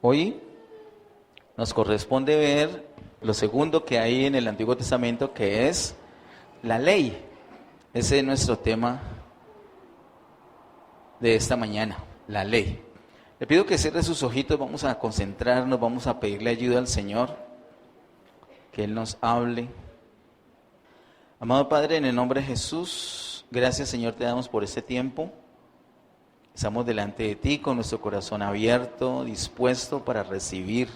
Hoy nos corresponde ver lo segundo que hay en el Antiguo Testamento, que es la ley. Ese es nuestro tema de esta mañana, la ley. Le pido que cierre sus ojitos, vamos a concentrarnos, vamos a pedirle ayuda al Señor, que Él nos hable. Amado Padre, en el nombre de Jesús, gracias Señor te damos por este tiempo. Estamos delante de ti con nuestro corazón abierto, dispuesto para recibir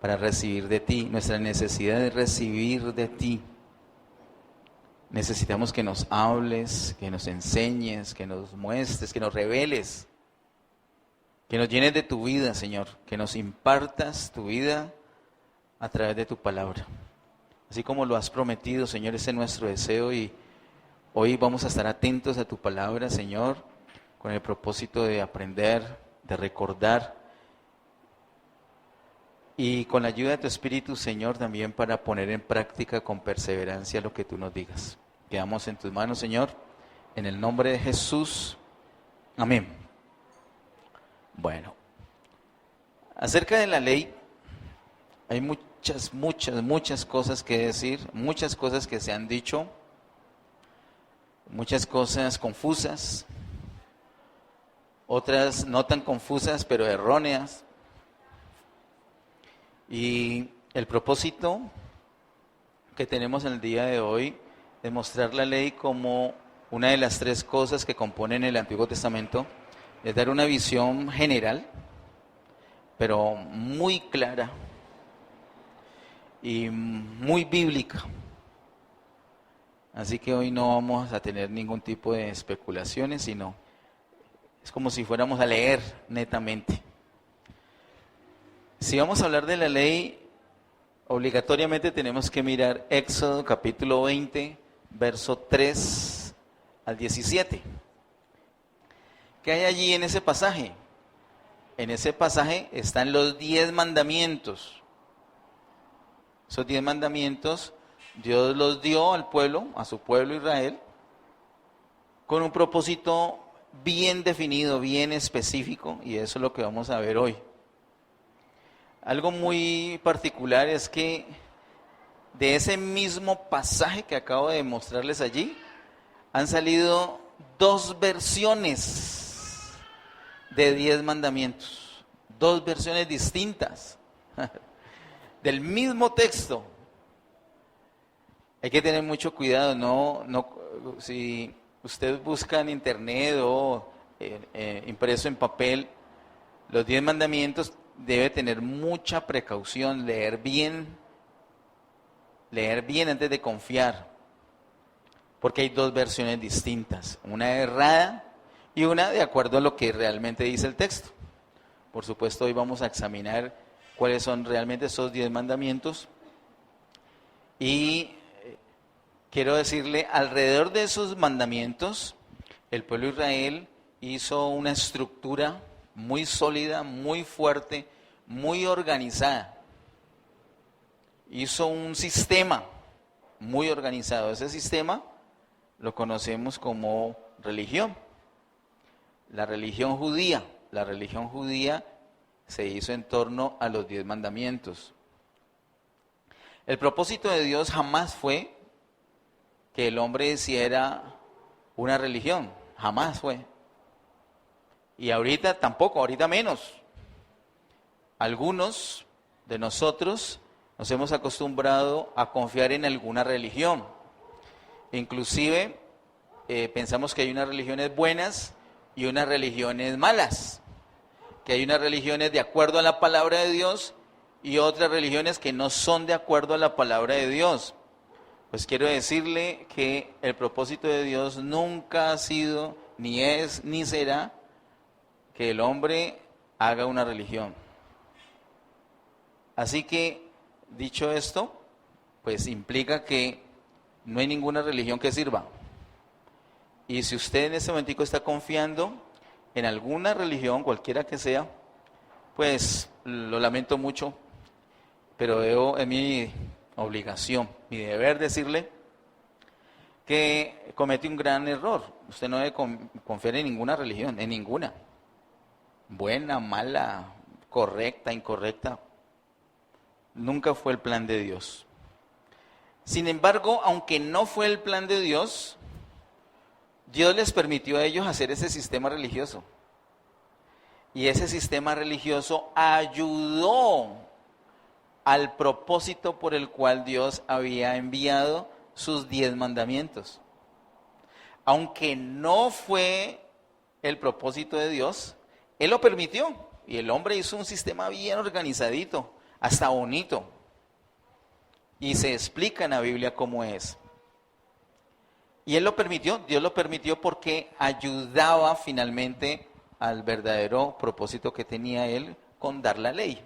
de ti, nuestra necesidad de recibir de ti. Necesitamos que nos hables, que nos enseñes, que nos muestres, que nos reveles, que nos llenes de tu vida, Señor, que nos impartas tu vida a través de tu palabra. Así como lo has prometido, Señor, ese es nuestro deseo y hoy vamos a estar atentos a tu palabra, Señor, con el propósito de aprender, de recordar y con la ayuda de tu Espíritu, Señor, también para poner en práctica con perseverancia lo que tú nos digas. Quedamos en tus manos, Señor, en el nombre de Jesús. Amén. Bueno, acerca de la ley, hay muchas cosas que decir, muchas cosas que se han dicho, muchas cosas confusas, otras no tan confusas, pero erróneas. Y el propósito que tenemos en el día de hoy de mostrar la ley como una de las tres cosas que componen el Antiguo Testamento es dar una visión general, pero muy clara y muy bíblica. Así que hoy no vamos a tener ningún tipo de especulaciones, sino es como si fuéramos a leer netamente. Si vamos a hablar de la ley, obligatoriamente tenemos que mirar Éxodo capítulo 20, verso 3 al 17. ¿Qué hay allí en ese pasaje? En ese pasaje están los 10 mandamientos. Esos 10 mandamientos Dios los dio al pueblo, a su pueblo Israel, con un propósito bien definido, bien específico, y eso es lo que vamos a ver hoy. Algo muy particular es que de ese mismo pasaje que acabo de mostrarles allí, han salido 2 versiones de 10 mandamientos, 2 versiones distintas del mismo texto. Hay que tener mucho cuidado, si usted busca en internet o impreso en papel, los 10 mandamientos, debe tener mucha precaución, leer bien antes de confiar, porque hay 2 versiones distintas, una errada y una de acuerdo a lo que realmente dice el texto. Por supuesto, hoy vamos a examinar cuáles son realmente esos 10 mandamientos y quiero decirle, alrededor de esos mandamientos, el pueblo de Israel hizo una estructura muy sólida, muy fuerte, muy organizada. Hizo un sistema muy organizado. Ese sistema lo conocemos como religión. La religión judía. La religión judía se hizo en torno a los 10 mandamientos. El propósito de Dios jamás fue que el hombre hiciera una religión. Jamás fue. Y ahorita tampoco, ahorita menos. Algunos de nosotros nos hemos acostumbrado a confiar en alguna religión. Inclusive pensamos que hay unas religiones buenas y unas religiones malas. Que hay unas religiones de acuerdo a la palabra de Dios y otras religiones que no son de acuerdo a la palabra de Dios. Pues quiero decirle que el propósito de Dios nunca ha sido, ni es, ni será que el hombre haga una religión. Así que, dicho esto, pues implica que no hay ninguna religión que sirva. Y si usted en este momentico está confiando en alguna religión, cualquiera que sea, pues lo lamento mucho, pero es mi obligación, mi deber decirle que comete un gran error. Usted no debe confiar en ninguna religión, en ninguna. Buena, mala, correcta, incorrecta, nunca fue el plan de Dios. Sin embargo, aunque no fue el plan de Dios, Dios les permitió a ellos hacer ese sistema religioso. Y ese sistema religioso ayudó al propósito por el cual Dios había enviado sus 10 mandamientos. Aunque no fue el propósito de Dios, Él lo permitió. Y el hombre hizo un sistema bien organizadito, hasta bonito. Y se explica en la Biblia cómo es. Y Él lo permitió, Dios lo permitió porque ayudaba finalmente al verdadero propósito que tenía Él con dar la ley.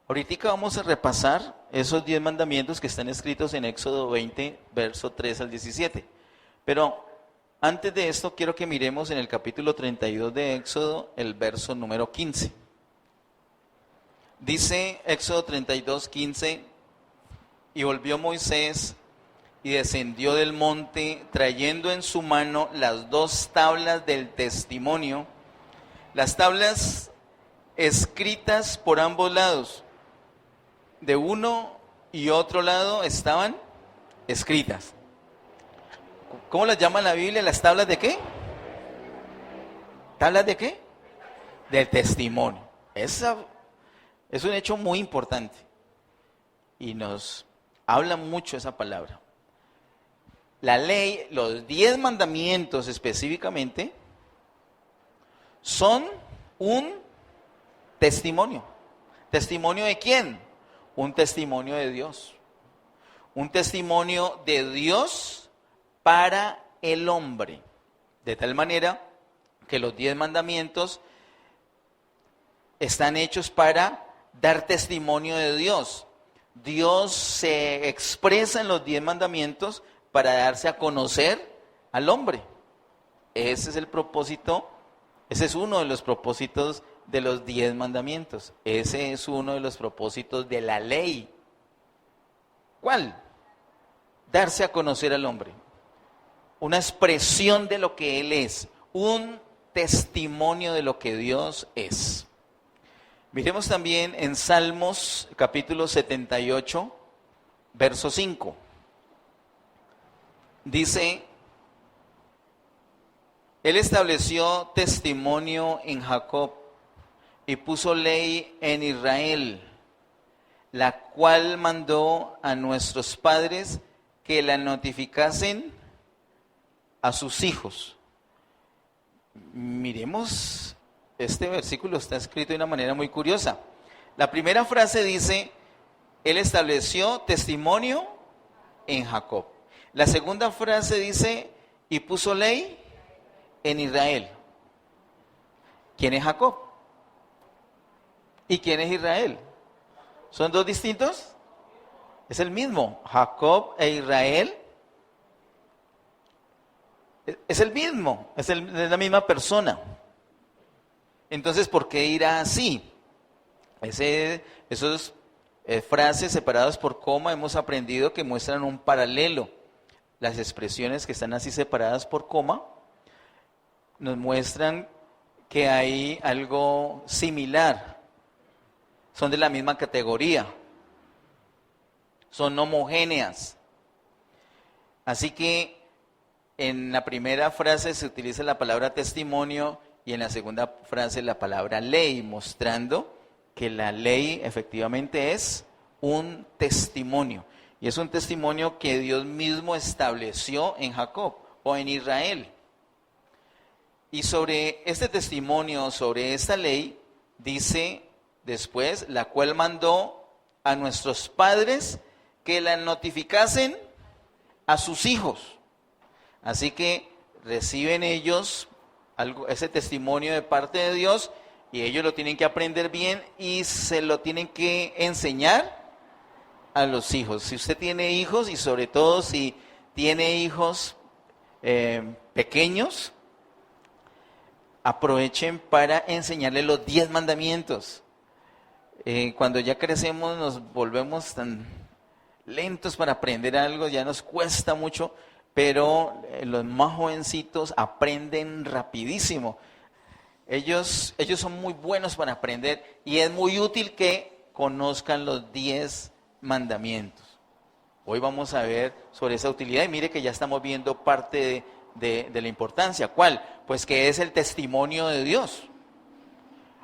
Ahorita vamos a repasar esos 10 mandamientos que están escritos en Éxodo 20, verso 3 al 17. Pero antes de esto quiero que miremos en el capítulo 32 de Éxodo, el verso número 15. Dice Éxodo 32, 15, y volvió Moisés y descendió del monte, trayendo en su mano las 2 tablas del testimonio, las tablas escritas por ambos lados. De uno y otro lado estaban escritas. ¿Cómo las llama la Biblia? ¿Las tablas de qué? ¿Tablas de qué? Del testimonio. Esa es un hecho muy importante. Y nos habla mucho esa palabra. La ley, los 10 mandamientos específicamente, son un testimonio. ¿Testimonio de quién? Un testimonio de Dios. Un testimonio de Dios para el hombre. De tal manera que los 10 mandamientos están hechos para dar testimonio de Dios. Dios se expresa en los 10 mandamientos para darse a conocer al hombre. Ese es el propósito, ese es uno de los propósitos de los 10 mandamientos. Ese es uno de los propósitos de la ley. ¿Cuál? Darse a conocer al hombre. Una expresión de lo que Él es. Un testimonio de lo que Dios es. Miremos también en Salmos capítulo 78, verso 5. Dice: Él estableció testimonio en Jacob y puso ley en Israel, la cual mandó a nuestros padres que la notificasen a sus hijos. Miremos, este versículo está escrito de una manera muy curiosa. La primera frase dice: Él estableció testimonio en Jacob. La segunda frase dice: y puso ley en Israel. ¿Quién es Jacob? ¿Y quién es Israel? ¿Son dos distintos? Es el mismo. Jacob e Israel es el mismo, es la misma persona. Entonces, ¿por qué irá así? Esos frases separadas por coma hemos aprendido que muestran un paralelo. Las expresiones que están así separadas por coma nos muestran que hay algo similar. Son de la misma categoría. Son homogéneas. Así que en la primera frase se utiliza la palabra testimonio y en la segunda frase la palabra ley, mostrando que la ley efectivamente es un testimonio. Y es un testimonio que Dios mismo estableció en Jacob o en Israel. Y sobre este testimonio, sobre esta ley, dice después: la cual mandó a nuestros padres que la notificasen a sus hijos. Así que reciben ellos ese testimonio de parte de Dios y ellos lo tienen que aprender bien y se lo tienen que enseñar a los hijos. Si usted tiene hijos y sobre todo si tiene hijos pequeños, aprovechen para enseñarles los 10 mandamientos. Cuando ya crecemos nos volvemos tan lentos para aprender algo, ya nos cuesta mucho, pero los más jovencitos aprenden rapidísimo. ellos son muy buenos para aprender y es muy útil que conozcan los 10 mandamientos. Hoy vamos a ver sobre esa utilidad y mire que ya estamos viendo parte de la importancia. ¿Cuál? Pues que es el testimonio de Dios.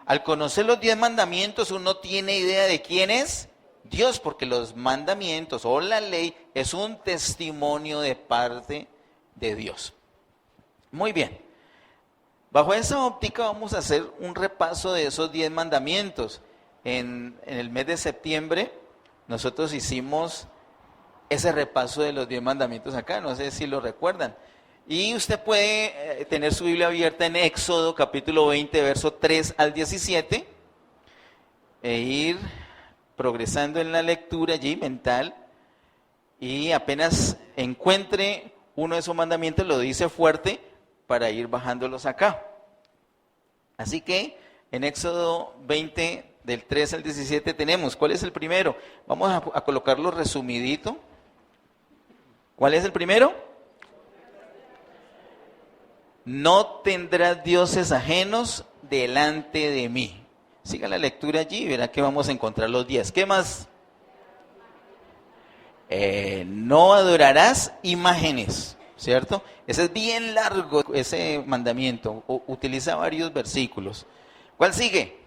Al conocer los 10 mandamientos uno tiene idea de quién es Dios, porque los mandamientos o la ley es un testimonio de parte de Dios. Muy bien. Bajo esa óptica vamos a hacer un repaso de esos 10 mandamientos. En el mes de septiembre nosotros hicimos ese repaso de los 10 mandamientos acá, no sé si lo recuerdan. Y usted puede tener su Biblia abierta en Éxodo capítulo 20, verso 3 al 17, e ir progresando en la lectura allí mental, y apenas encuentre uno de esos mandamientos, lo dice fuerte para ir bajándolos acá. Así que en Éxodo 20, del 3 al 17 tenemos, ¿cuál es el primero? Vamos a colocarlo resumidito. ¿Cuál es el primero? No tendrás dioses ajenos delante de mí. Siga la lectura allí y verá que vamos a encontrar los 10. ¿Qué más? No adorarás imágenes, ¿cierto? Ese es bien largo, ese mandamiento. Utiliza varios versículos. ¿Cuál sigue?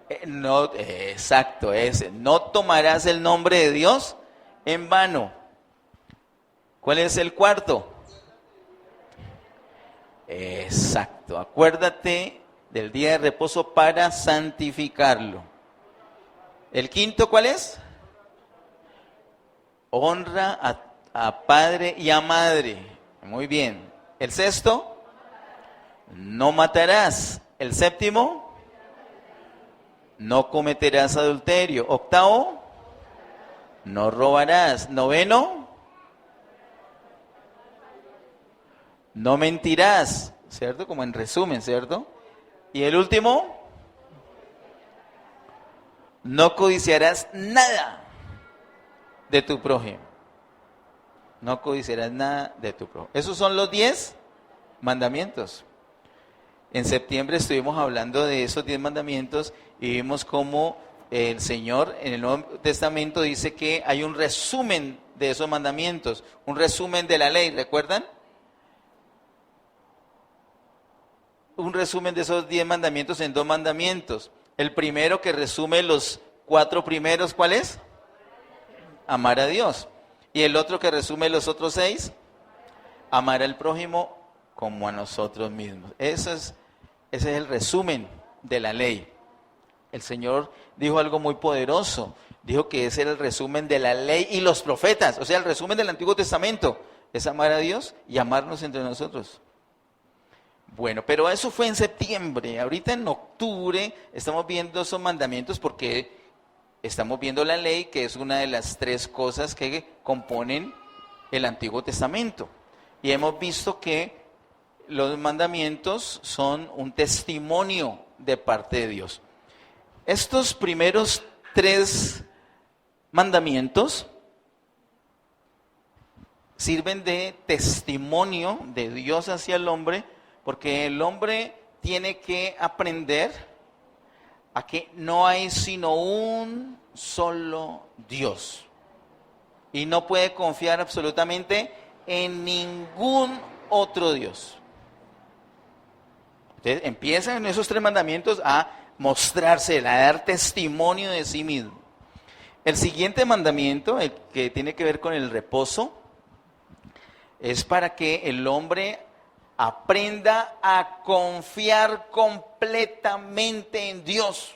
Exacto, ese. No tomarás el nombre de Dios en vano. ¿Cuál es el cuarto? Exacto. Acuérdate del día de reposo para santificarlo. ¿El quinto cuál es? Honra a padre y a madre. Muy bien. ¿El sexto? No matarás. ¿El séptimo? No cometerás adulterio. ¿Octavo? No robarás. ¿Noveno? No mentirás, ¿cierto? Como en resumen, ¿cierto? Y el último, no codiciarás nada de tu prójimo. No codiciarás nada de tu prójimo. Esos son los 10 mandamientos. En septiembre estuvimos hablando de esos 10 mandamientos y vimos cómo el Señor en el Nuevo Testamento dice que hay un resumen de esos mandamientos, un resumen de la ley, ¿recuerdan? Un resumen de esos 10 mandamientos en 2 mandamientos. El primero que resume los 4 primeros, ¿cuál es? Amar a Dios. Y el otro que resume los otros 6, amar al prójimo como a nosotros mismos. Ese es el resumen de la ley. El Señor dijo algo muy poderoso. Dijo que ese era el resumen de la ley y los profetas. O sea, el resumen del Antiguo Testamento es amar a Dios y amarnos entre nosotros. Bueno, pero eso fue en septiembre. Ahorita en octubre estamos viendo esos mandamientos porque estamos viendo la ley, que es una de las 3 cosas que componen el Antiguo Testamento. Y hemos visto que los mandamientos son un testimonio de parte de Dios. Estos primeros 3 mandamientos sirven de testimonio de Dios hacia el hombre, porque el hombre tiene que aprender a que no hay sino un solo Dios. Y no puede confiar absolutamente en ningún otro Dios. Entonces empiezan en esos 3 mandamientos a mostrarse, a dar testimonio de sí mismo. El siguiente mandamiento, el que tiene que ver con el reposo, es para que el hombre aprenda a confiar completamente en Dios.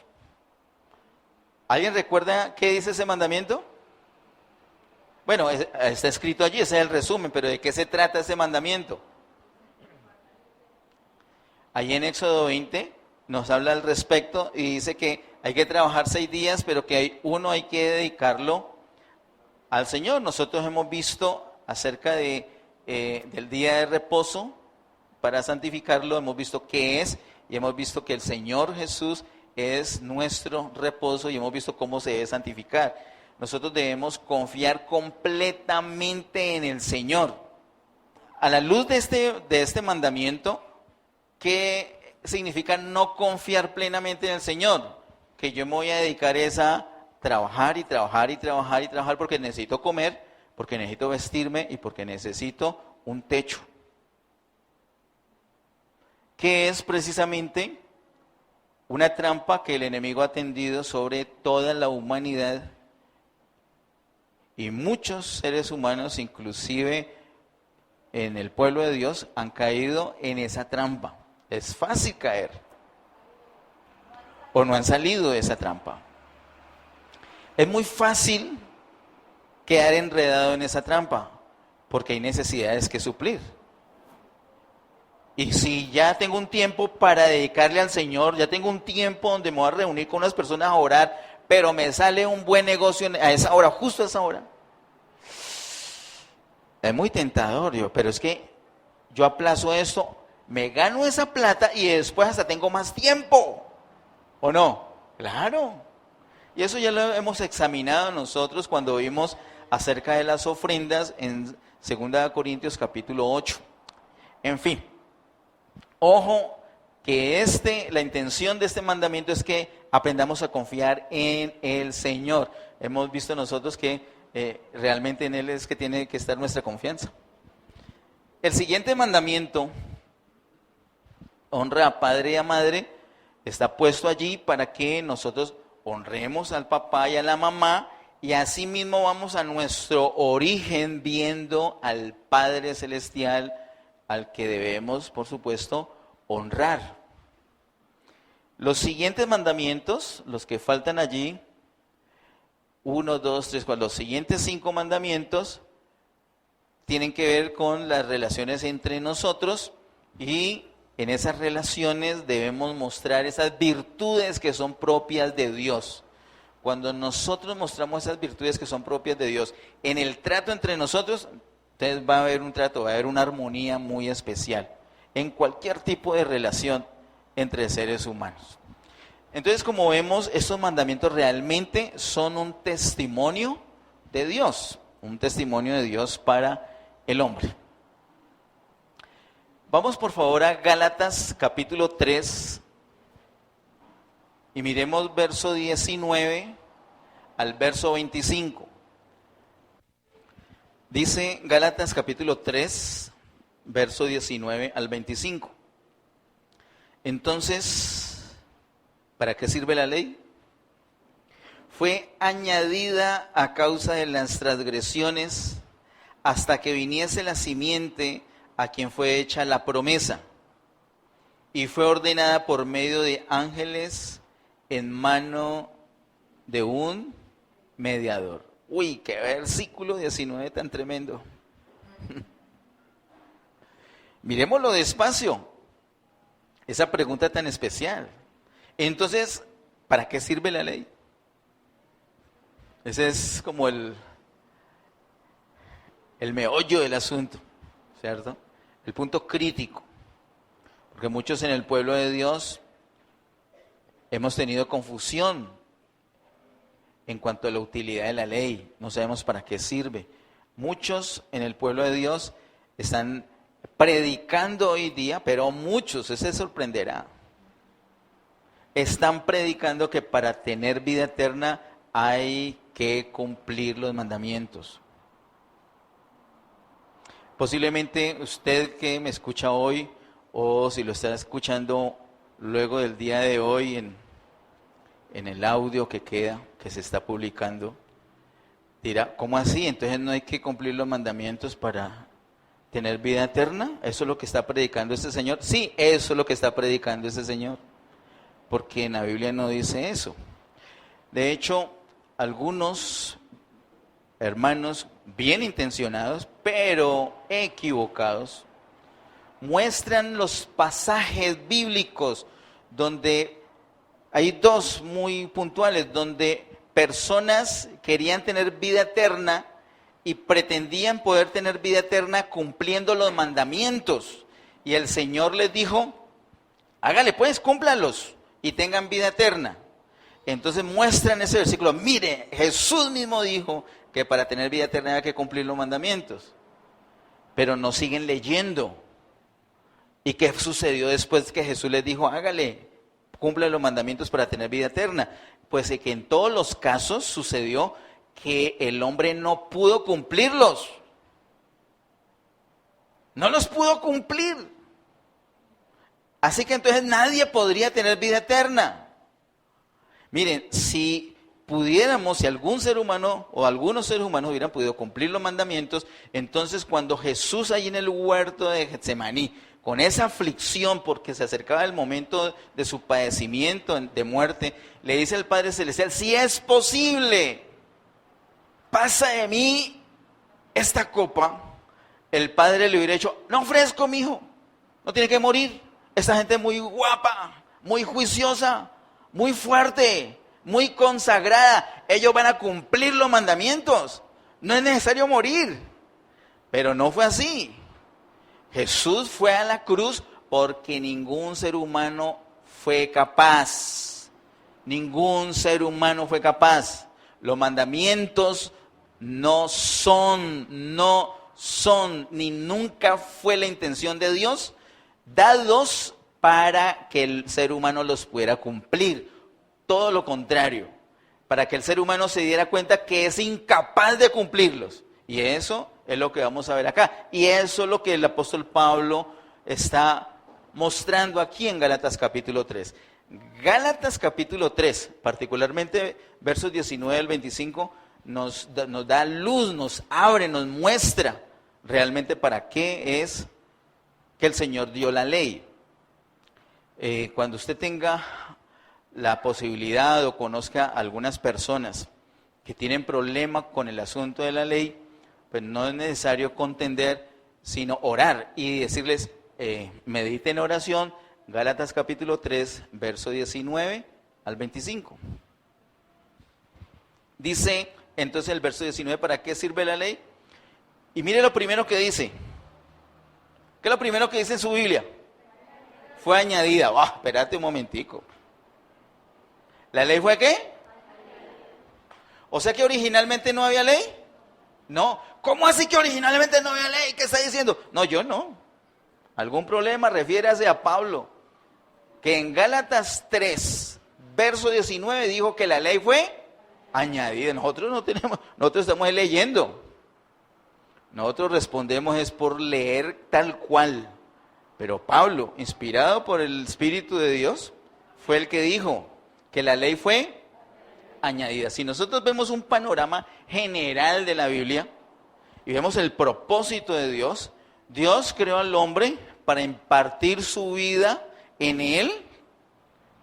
¿Alguien recuerda qué dice ese mandamiento? Bueno, está escrito allí, ese es el resumen, pero ¿de qué se trata ese mandamiento? Allí en Éxodo 20 nos habla al respecto y dice que hay que trabajar 6 días, pero que hay que dedicarlo al Señor. Nosotros hemos visto acerca del día de reposo, para santificarlo, hemos visto qué es y hemos visto que el Señor Jesús es nuestro reposo y hemos visto cómo se debe santificar. Nosotros debemos confiar completamente en el Señor. A la luz de este mandamiento, ¿qué significa no confiar plenamente en el Señor, que yo me voy a dedicar a trabajar y trabajar y trabajar y trabajar porque necesito comer, porque necesito vestirme y porque necesito un techo. Que es precisamente una trampa que el enemigo ha tendido sobre toda la humanidad y muchos seres humanos, inclusive en el pueblo de Dios, han caído en esa trampa. Es fácil caer o no han salido de esa trampa. Es muy fácil quedar enredado en esa trampa porque hay necesidades que suplir. Y si ya tengo un tiempo para dedicarle al Señor, ya tengo un tiempo donde me voy a reunir con unas personas a orar, pero me sale un buen negocio a esa hora, justo a esa hora. Es muy tentador, pero es que yo aplazo esto, me gano esa plata y después hasta tengo más tiempo. ¿O no? Claro. Y eso ya lo hemos examinado nosotros cuando vimos acerca de las ofrendas en 2 Corintios capítulo 8. En fin. Ojo, que la intención de este mandamiento es que aprendamos a confiar en el Señor. Hemos visto nosotros que realmente en Él es que tiene que estar nuestra confianza. El siguiente mandamiento, honra a padre y a madre, está puesto allí para que nosotros honremos al papá y a la mamá y así mismo vamos a nuestro origen viendo al Padre Celestial, al que debemos, por supuesto, honrar. Los siguientes mandamientos, los que faltan allí, 1, 2, 3, 4, los siguientes 5 mandamientos tienen que ver con las relaciones entre nosotros y en esas relaciones debemos mostrar esas virtudes que son propias de Dios. Cuando nosotros mostramos esas virtudes que son propias de Dios, en el trato entre nosotros, entonces va a haber un trato, va a haber una armonía muy especial en cualquier tipo de relación entre seres humanos. Entonces, como vemos, estos mandamientos realmente son un testimonio de Dios para el hombre. Vamos por favor a Gálatas capítulo 3 y miremos verso 19 al verso 25. Dice Gálatas capítulo 3, verso 19 al 25. Entonces, ¿para qué sirve la ley? Fue añadida a causa de las transgresiones hasta que viniese la simiente a quien fue hecha la promesa, y fue ordenada por medio de ángeles en mano de un mediador. Uy, qué versículo 19 tan tremendo. Miremoslo despacio, esa pregunta tan especial. Entonces, ¿para qué sirve la ley? Ese es como el meollo del asunto, ¿cierto? El punto crítico, porque muchos en el pueblo de Dios hemos tenido confusión en cuanto a la utilidad de la ley, no sabemos para qué sirve. Muchos en el pueblo de Dios están predicando hoy día, pero muchos, se sorprenderá, están predicando que para tener vida eterna hay que cumplir los mandamientos. Posiblemente usted que me escucha hoy, o si lo está escuchando luego del día de hoy en el audio que queda, que se está publicando, dirá, ¿cómo así? Entonces no hay que cumplir los mandamientos para tener vida eterna. ¿Eso es lo que está predicando este señor? Sí, eso es lo que está predicando este señor, porque en la Biblia no dice eso. De hecho, algunos hermanos bien intencionados, pero equivocados, muestran los pasajes bíblicos donde hay dos muy puntuales, donde personas querían tener vida eterna y pretendían poder tener vida eterna cumpliendo los mandamientos. Y el Señor les dijo, hágale pues, cúmplalos y tengan vida eterna. Entonces muestran ese versículo, mire, Jesús mismo dijo que para tener vida eterna hay que cumplir los mandamientos. Pero no siguen leyendo. ¿Y qué sucedió después que Jesús les dijo, hágale, cumple los mandamientos para tener vida eterna? Pues que en todos los casos sucedió que el hombre no pudo cumplirlos. No los pudo cumplir. Así que entonces nadie podría tener vida eterna. Miren, si pudiéramos, si algún ser humano o algunos seres humanos hubieran podido cumplir los mandamientos, entonces cuando Jesús ahí en el huerto de Getsemaní, con esa aflicción porque se acercaba el momento de su padecimiento de muerte, le dice al Padre Celestial, si es posible, pasa de mí esta copa. El Padre le hubiera dicho, no ofrezco, mi hijo, no tiene que morir. Esta gente es muy guapa, muy juiciosa, muy fuerte, muy consagrada. Ellos van a cumplir los mandamientos. No es necesario morir. Pero no fue así. Jesús fue a la cruz porque ningún ser humano fue capaz. Ningún ser humano fue capaz. Los mandamientos no son, ni nunca fue la intención de Dios, dados para que el ser humano los pudiera cumplir. Todo lo contrario, para que el ser humano se diera cuenta que es incapaz de cumplirlos. Y eso es lo que vamos a ver acá. Y eso es lo que el apóstol Pablo está mostrando aquí en Gálatas capítulo 3. Gálatas capítulo 3, particularmente versos 19 al 25, nos da luz, nos abre, nos muestra realmente para qué es que el Señor dio la ley. Cuando usted tenga la posibilidad o conozca a algunas personas que tienen problema con el asunto de la ley, pues no es necesario contender, sino orar y decirles, mediten en oración, Gálatas capítulo 3, verso 19 al 25. Dice entonces el verso 19, ¿para qué sirve la ley? Y mire lo primero que dice. ¿Qué es lo primero que dice en su Biblia? Fue añadida. Espérate un momentico. ¿La ley fue qué? O sea que originalmente no había ley. No. ¿Cómo así que originalmente no había ley? ¿Qué está diciendo? No, yo no. ¿Algún problema? Refiérase a Pablo, que en Gálatas 3, verso 19 dijo que la ley fue añadida. Nosotros no tenemos, nosotros estamos leyendo. Nosotros respondemos es por leer tal cual. Pero Pablo, inspirado por el Espíritu de Dios, fue el que dijo que la ley fue añadida. Si nosotros vemos un panorama general de la Biblia y vemos el propósito de Dios, Dios creó al hombre para impartir su vida en él,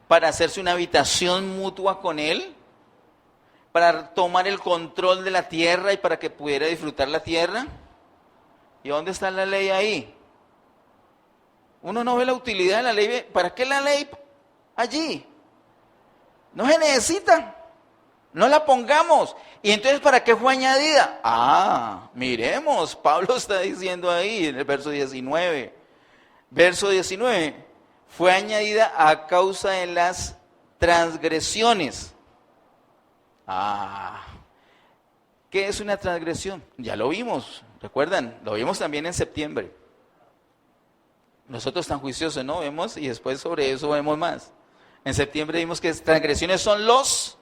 para hacerse una habitación mutua con él, para tomar el control de la tierra y para que pudiera disfrutar la tierra. ¿Y dónde está la ley ahí? Uno no ve la utilidad de la ley. ¿Para qué la ley allí? No se necesita. No la pongamos. ¿Y entonces para qué fue añadida? Miremos, Pablo está diciendo ahí en el verso 19. Verso 19. Fue añadida a causa de las transgresiones. ¿Qué es una transgresión? Ya lo vimos, ¿recuerdan? Lo vimos también en septiembre. Nosotros tan juiciosos, ¿no? Vemos y después sobre eso vemos más. En septiembre vimos que transgresiones son los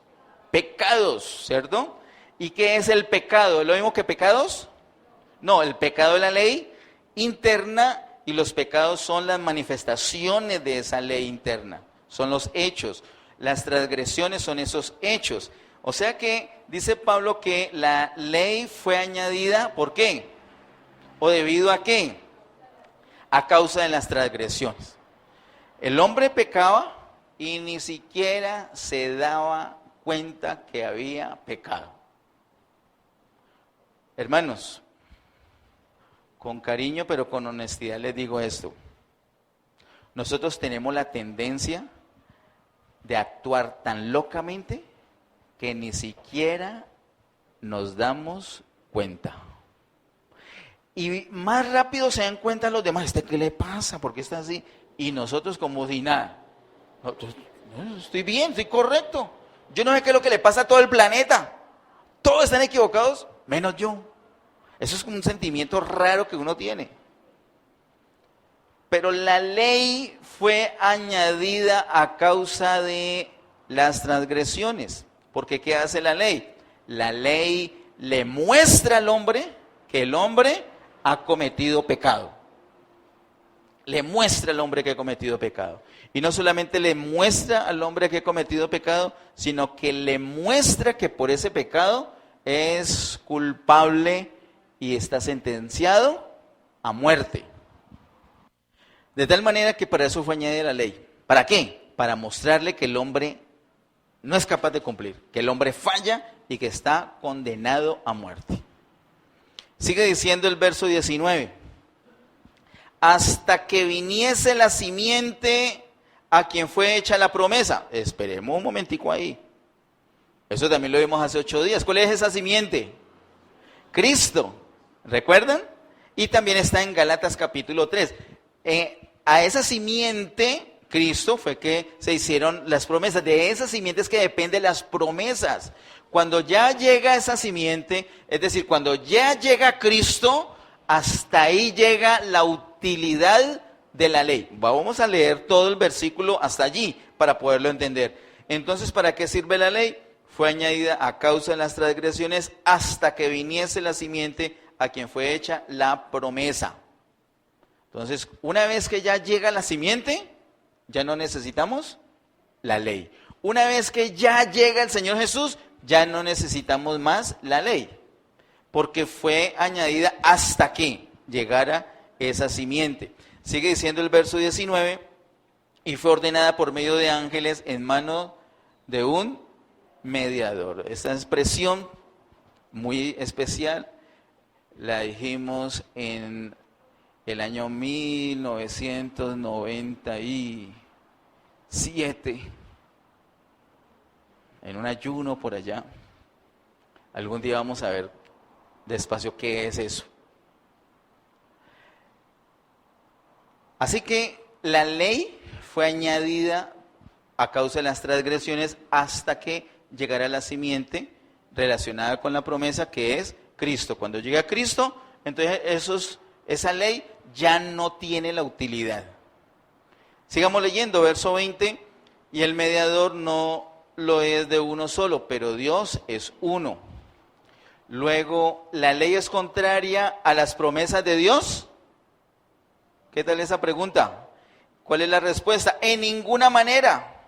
pecados, ¿cierto? ¿Y qué es el pecado? ¿Es lo mismo que pecados? No, el pecado es la ley interna y los pecados son las manifestaciones de esa ley interna. Son los hechos. Las transgresiones son esos hechos. O sea que dice Pablo que la ley fue añadida, ¿por qué? ¿O debido a qué? A causa de las transgresiones. El hombre pecaba y ni siquiera se daba cuenta que había pecado. Hermanos, con cariño pero con honestidad les digo esto. Nosotros tenemos la tendencia de actuar tan locamente que ni siquiera nos damos cuenta. Y más rápido se dan cuenta los demás, ¿qué le pasa? ¿Por qué está así? Y nosotros como si nada. Estoy bien, estoy correcto. Yo no sé qué es lo que le pasa a todo el planeta. Todos están equivocados, menos yo. Eso es como un sentimiento raro que uno tiene. pero la ley fue añadida a causa de las transgresiones. Porque ¿qué hace la ley? La ley le muestra al hombre que el hombre ha cometido pecado. Le muestra al hombre que ha cometido pecado. Y no solamente le muestra al hombre que ha cometido pecado, sino que le muestra que por ese pecado es culpable y está sentenciado a muerte. De tal manera que para eso fue añadida la ley. ¿Para qué? Para mostrarle que el hombre no es capaz de cumplir, que el hombre falla y que está condenado a muerte. Sigue diciendo el verso 19. Hasta que viniese la simiente a quien fue hecha la promesa. Esperemos un momentico ahí. Eso también lo vimos hace 8 días. ¿Cuál es esa simiente? Cristo. ¿Recuerdan? Y también está en Gálatas capítulo 3. A esa simiente, Cristo, fue que se hicieron las promesas. De esas simientes que dependen las promesas. Cuando ya llega esa simiente, es decir, cuando ya llega Cristo, hasta ahí llega la utilidad de la ley. Vamos a leer todo el versículo hasta allí para poderlo entender. Entonces, ¿para qué sirve la ley? Fue añadida a causa de las transgresiones hasta que viniese la simiente a quien fue hecha la promesa. Entonces, una vez que ya llega la simiente, ya no necesitamos la ley. Una vez que ya llega el Señor Jesús, ya no necesitamos más la ley. Porque fue añadida hasta que llegara esa simiente. Sigue diciendo el verso 19, y fue ordenada por medio de ángeles en mano de un mediador. Esta expresión muy especial la dijimos en el año 1997, en un ayuno por allá. Algún día vamos a ver despacio qué es eso. Así que la ley fue añadida a causa de las transgresiones hasta que llegara la simiente relacionada con la promesa que es Cristo. Cuando llega Cristo, entonces esa ley ya no tiene la utilidad. Sigamos leyendo, verso 20, y el mediador no lo es de uno solo, pero Dios es uno. Luego, ¿la ley es contraria a las promesas de Dios? ¿Qué tal esa pregunta? ¿Cuál es la respuesta? En ninguna manera,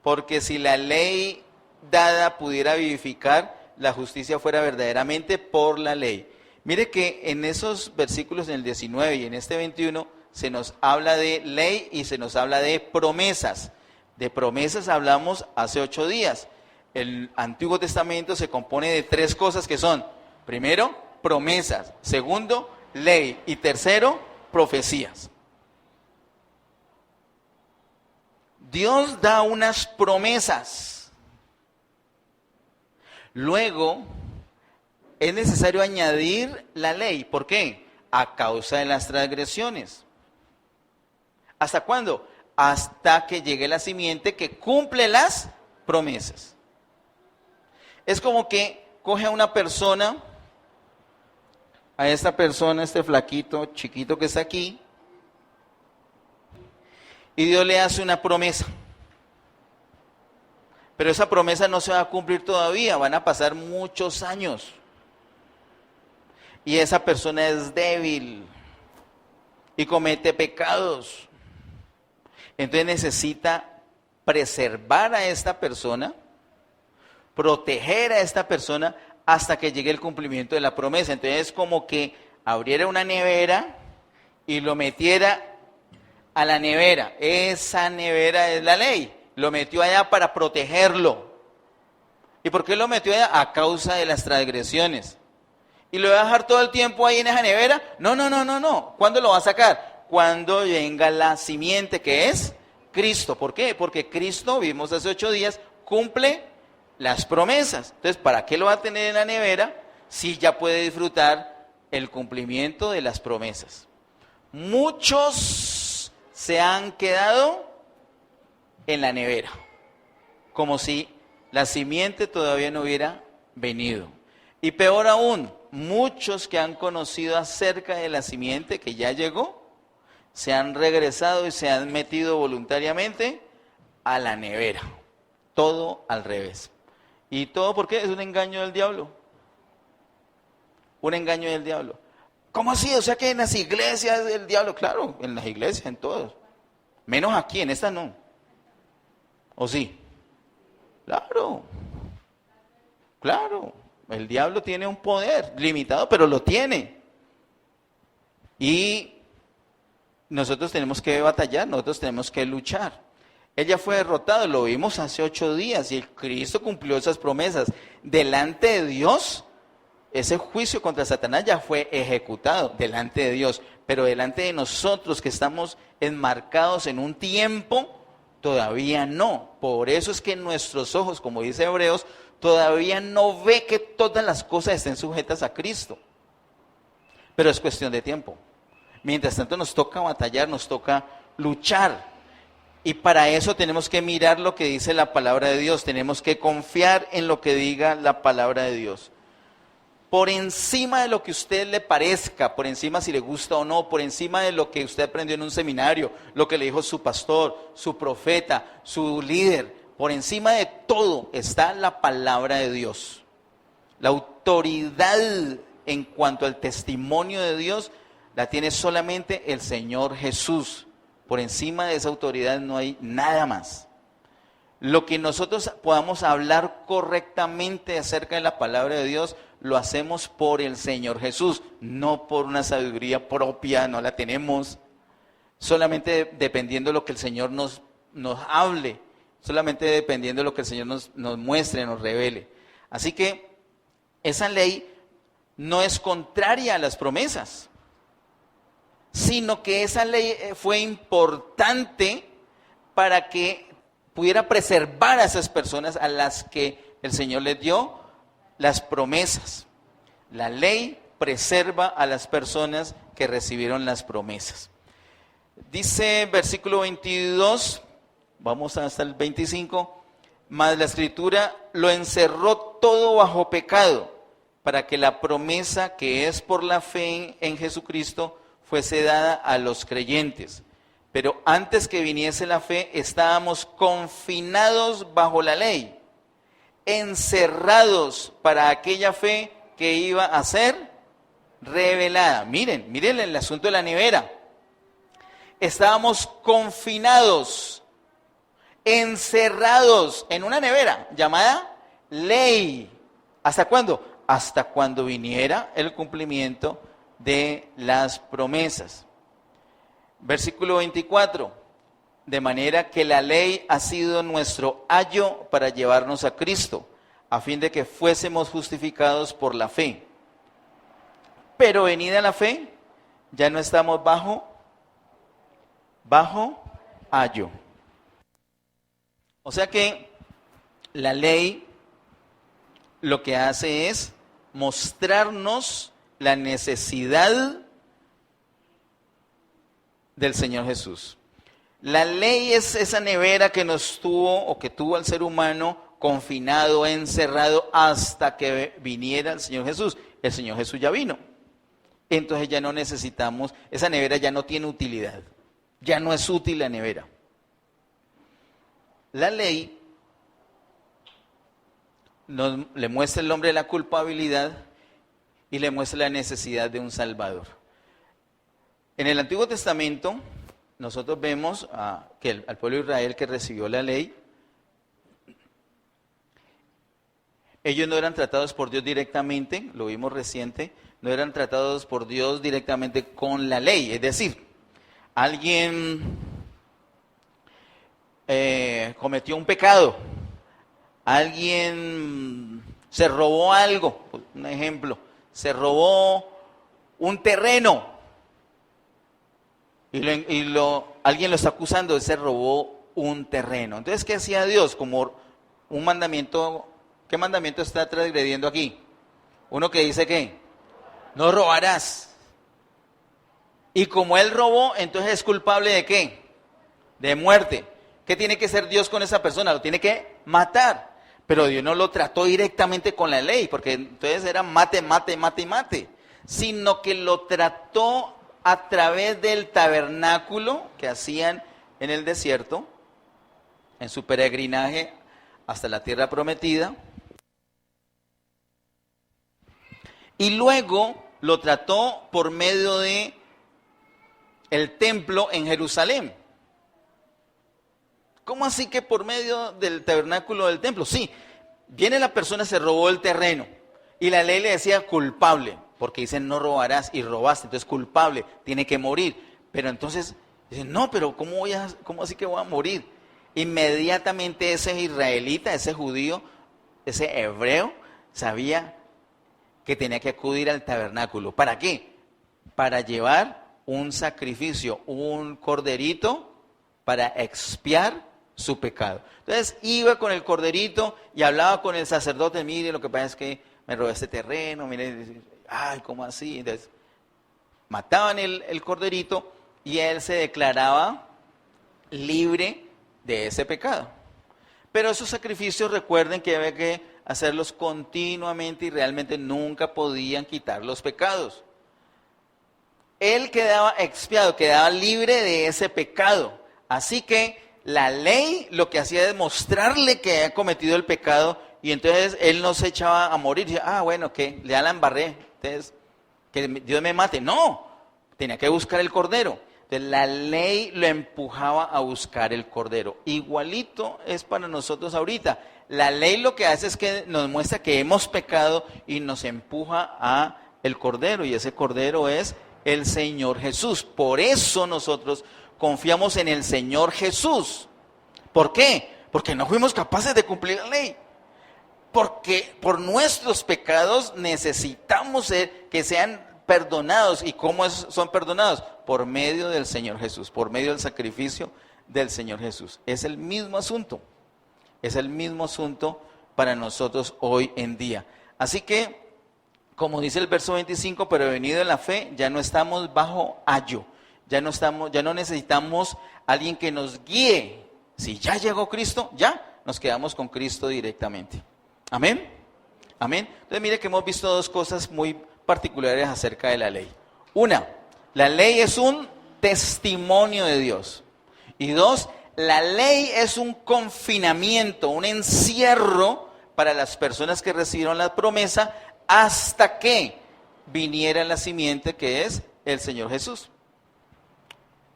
porque si la ley dada pudiera vivificar, la justicia fuera verdaderamente por la ley. Mire que en esos versículos, en el 19 y en este 21, se nos habla de ley y se nos habla de promesas. De promesas hablamos hace 8 días. El Antiguo Testamento se compone de 3 cosas que son, primero, promesas, segundo, ley y tercero, profecías. Dios da unas promesas. Luego, es necesario añadir la ley. ¿Por qué? A causa de las transgresiones. ¿Hasta cuándo? Hasta que llegue la simiente que cumple las promesas. Es como que coge a una persona, a esta persona, este flaquito, chiquito que está aquí, y Dios le hace una promesa. Pero esa promesa no se va a cumplir todavía, van a pasar muchos años. Y esa persona es débil y comete pecados. Entonces necesita preservar a esta persona, proteger a esta persona hasta que llegue el cumplimiento de la promesa. Entonces es como que abriera una nevera y lo metiera a la nevera. Esa nevera es la ley. Lo metió allá para protegerlo. ¿Y por qué lo metió allá? A causa de las transgresiones. ¿Y lo va a dejar todo el tiempo ahí en esa nevera? No. ¿Cuándo lo va a sacar? Cuando venga la simiente que es Cristo. ¿Por qué? Porque Cristo, vimos hace 8 días, cumple las promesas. Entonces, ¿para qué lo va a tener en la nevera si ya puede disfrutar el cumplimiento de las promesas? Muchos se han quedado en la nevera, como si la simiente todavía no hubiera venido. Y peor aún, muchos que han conocido acerca de la simiente que ya llegó, se han regresado y se han metido voluntariamente a la nevera. Todo al revés. ¿Y todo por qué? Es un engaño del diablo. Un engaño del diablo. ¿Cómo así? O sea que en las iglesias del diablo, claro, en las iglesias, en todas. Menos aquí, en esta no. ¿O sí? Claro. Claro. El diablo tiene un poder limitado, pero lo tiene. Y nosotros tenemos que batallar, nosotros tenemos que luchar. Él ya fue derrotado, lo vimos hace 8 días y el Cristo cumplió esas promesas. Delante de Dios, ese juicio contra Satanás ya fue ejecutado delante de Dios, pero delante de nosotros que estamos enmarcados en un tiempo, todavía no. Por eso es que nuestros ojos, como dice Hebreos, todavía no ve que todas las cosas estén sujetas a Cristo. Pero es cuestión de tiempo. Mientras tanto nos toca batallar, nos toca luchar. Y para eso tenemos que mirar lo que dice la palabra de Dios. Tenemos que confiar en lo que diga la palabra de Dios. Por encima de lo que a usted le parezca, por encima si le gusta o no, por encima de lo que usted aprendió en un seminario, lo que le dijo su pastor, su profeta, su líder, por encima de todo está la palabra de Dios. La autoridad en cuanto al testimonio de Dios la tiene solamente el Señor Jesús. Por encima de esa autoridad no hay nada más. Lo que nosotros podamos hablar correctamente acerca de la palabra de Dios, lo hacemos por el Señor Jesús, no por una sabiduría propia, no la tenemos. Solamente dependiendo de lo que el Señor nos hable, solamente dependiendo de lo que el Señor nos muestre, nos revele. Así que esa ley no es contraria a las promesas, sino que esa ley fue importante para que pudiera preservar a esas personas a las que el Señor les dio las promesas. La ley preserva a las personas que recibieron las promesas. Dice versículo 22, vamos hasta el 25, mas la Escritura lo encerró todo bajo pecado, para que la promesa que es por la fe en Jesucristo fuese dada a los creyentes. Pero antes que viniese la fe, estábamos confinados bajo la ley, encerrados para aquella fe que iba a ser revelada. Miren el asunto de la nevera. Estábamos confinados, encerrados en una nevera llamada ley. ¿Hasta cuándo? Hasta cuando viniera el cumplimiento de las promesas. Versículo 24, de manera que la ley ha sido nuestro ayo para llevarnos a Cristo, a fin de que fuésemos justificados por la fe. Pero venida la fe, ya no estamos bajo ayo. O sea que la ley lo que hace es mostrarnos la necesidad del Señor Jesús. La ley es esa nevera que nos tuvo o que tuvo al ser humano confinado, encerrado hasta que viniera el Señor Jesús. El Señor Jesús ya vino. Entonces ya no necesitamos, esa nevera ya no tiene utilidad. Ya no es útil la nevera. La ley le muestra al hombre la culpabilidad y le muestra la necesidad de un Salvador. En el Antiguo Testamento, nosotros vemos que al pueblo de Israel que recibió la ley, ellos no eran tratados por Dios directamente, lo vimos reciente, no eran tratados por Dios directamente con la ley. Es decir, alguien cometió un pecado, alguien se robó algo, un ejemplo, se robó un terreno y alguien lo está acusando de se robó un terreno. Entonces, ¿qué hacía Dios? Como un mandamiento, ¿qué mandamiento está transgrediendo aquí? Uno que dice que no robarás. Y como él robó, entonces es culpable ¿de qué? De muerte. ¿Qué tiene que hacer Dios con esa persona? Lo tiene que matar. Pero Dios no lo trató directamente con la ley, porque entonces era mate, sino que lo trató a través del tabernáculo que hacían en el desierto, en su peregrinaje hasta la tierra prometida. Y luego lo trató por medio de el templo en Jerusalén. ¿Cómo así que por medio del tabernáculo del templo? Sí, viene la persona, se robó el terreno y la ley le decía culpable, porque dicen no robarás y robaste, entonces culpable, tiene que morir. Pero entonces dicen, no, pero ¿cómo así que voy a morir? Inmediatamente ese israelita, ese judío, ese hebreo, sabía que tenía que acudir al tabernáculo. ¿Para qué? Para llevar un sacrificio, un corderito para expiar su pecado. Entonces iba con el corderito y hablaba con el sacerdote, mire, lo que pasa es que me robé este terreno, mire, ay, ¿cómo así? Entonces mataban el corderito y él se declaraba libre de ese pecado. Pero esos sacrificios, recuerden que había que hacerlos continuamente y realmente nunca podían quitar los pecados. Él quedaba expiado, quedaba libre de ese pecado. Así que la ley lo que hacía es mostrarle que había cometido el pecado y entonces él no se echaba a morir. Decía, bueno, que le la embarré, entonces que Dios me mate. No, tenía que buscar el cordero. Entonces la ley lo empujaba a buscar el cordero. Igualito es para nosotros ahorita. La ley lo que hace es que nos muestra que hemos pecado y nos empuja a el cordero, y ese cordero es el Señor Jesús. Por eso nosotros confiamos en el Señor Jesús. ¿Por qué? Porque no fuimos capaces de cumplir la ley. Porque por nuestros pecados necesitamos que sean perdonados. ¿Y cómo son perdonados? Por medio del Señor Jesús, por medio del sacrificio del Señor Jesús. Es el mismo asunto. Es el mismo asunto para nosotros hoy en día. Así que, como dice el verso 25, pero venido en la fe, ya no estamos bajo ayo. Ya no necesitamos alguien que nos guíe. Si ya llegó Cristo, ya nos quedamos con Cristo directamente. Amén. Amén. Entonces mire que hemos visto dos cosas muy particulares acerca de la ley. Una, la ley es un testimonio de Dios. Y dos, la ley es un confinamiento, un encierro para las personas que recibieron la promesa hasta que viniera la simiente que es el Señor Jesús.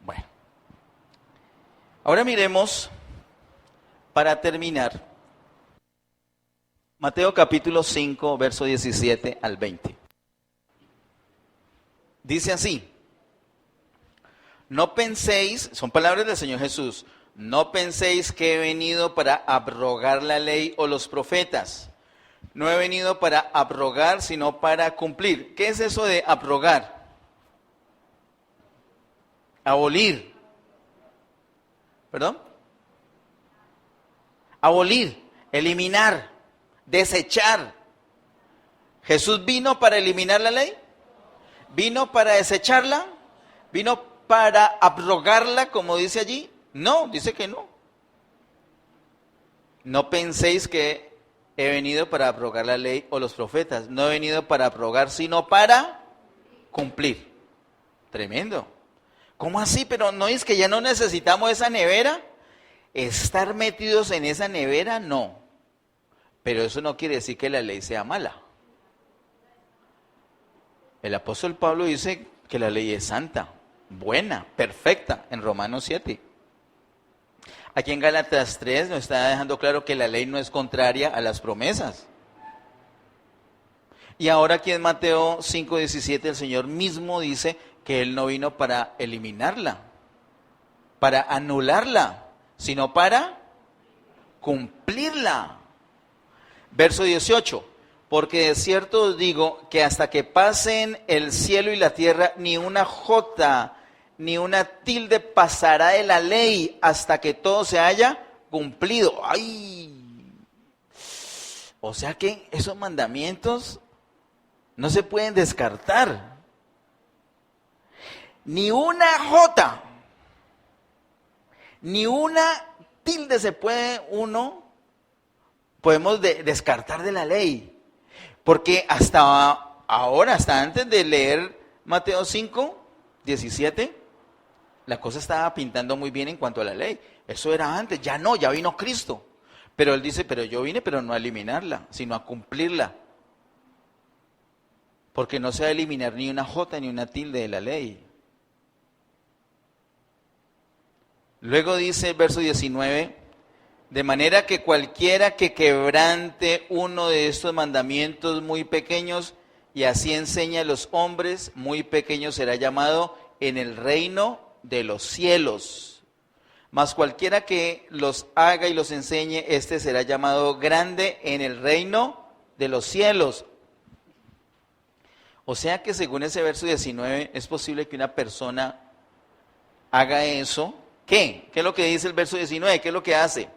Bueno, ahora miremos, para terminar, Mateo capítulo 5, verso 17 al 20. Dice así: no penséis, son palabras del Señor Jesús, no penséis que he venido para abrogar la ley o los profetas. No he venido para abrogar, sino para cumplir. ¿Qué es eso de abrogar? Abolir. ¿Perdón? Abolir, eliminar, desechar. ¿Jesús vino para eliminar la ley? ¿Vino para desecharla? ¿Vino para abrogarla, como dice allí? No, dice que no. No penséis que he venido para abrogar la ley o los profetas. No he venido para abrogar, sino para cumplir. Tremendo. ¿Cómo así? Pero ¿no es que ya no necesitamos esa nevera? Estar metidos en esa nevera, no. Pero eso no quiere decir que la ley sea mala. El apóstol Pablo dice que la ley es santa, buena, perfecta, en Romanos 7. Aquí en Gálatas 3 nos está dejando claro que la ley no es contraria a las promesas. Y ahora aquí en Mateo 5:17 el Señor mismo dice que Él no vino para eliminarla, para anularla, sino para cumplirla. Verso 18, porque de cierto os digo que hasta que pasen el cielo y la tierra, ni una jota ni una tilde pasará de la ley hasta que todo se haya cumplido. ¡Ay! O sea que esos mandamientos no se pueden descartar. Ni una jota, ni una tilde podemos descartar de la ley. Porque hasta ahora, hasta antes de leer Mateo 5, 17, la cosa estaba pintando muy bien en cuanto a la ley. Eso era antes, ya no, ya vino Cristo. Pero él dice, pero yo vine, pero no a eliminarla, sino a cumplirla. Porque no se va a eliminar ni una jota ni una tilde de la ley. Luego dice el verso 19, de manera que cualquiera que quebrante uno de estos mandamientos muy pequeños y así enseña a los hombres, muy pequeño será llamado en el reino de los cielos. Mas cualquiera que los haga y los enseñe, este será llamado grande en el reino de los cielos. O sea que según ese verso 19, es posible que una persona haga eso. ¿Qué? ¿Qué es lo que dice el verso 19? ¿Qué es lo que hace?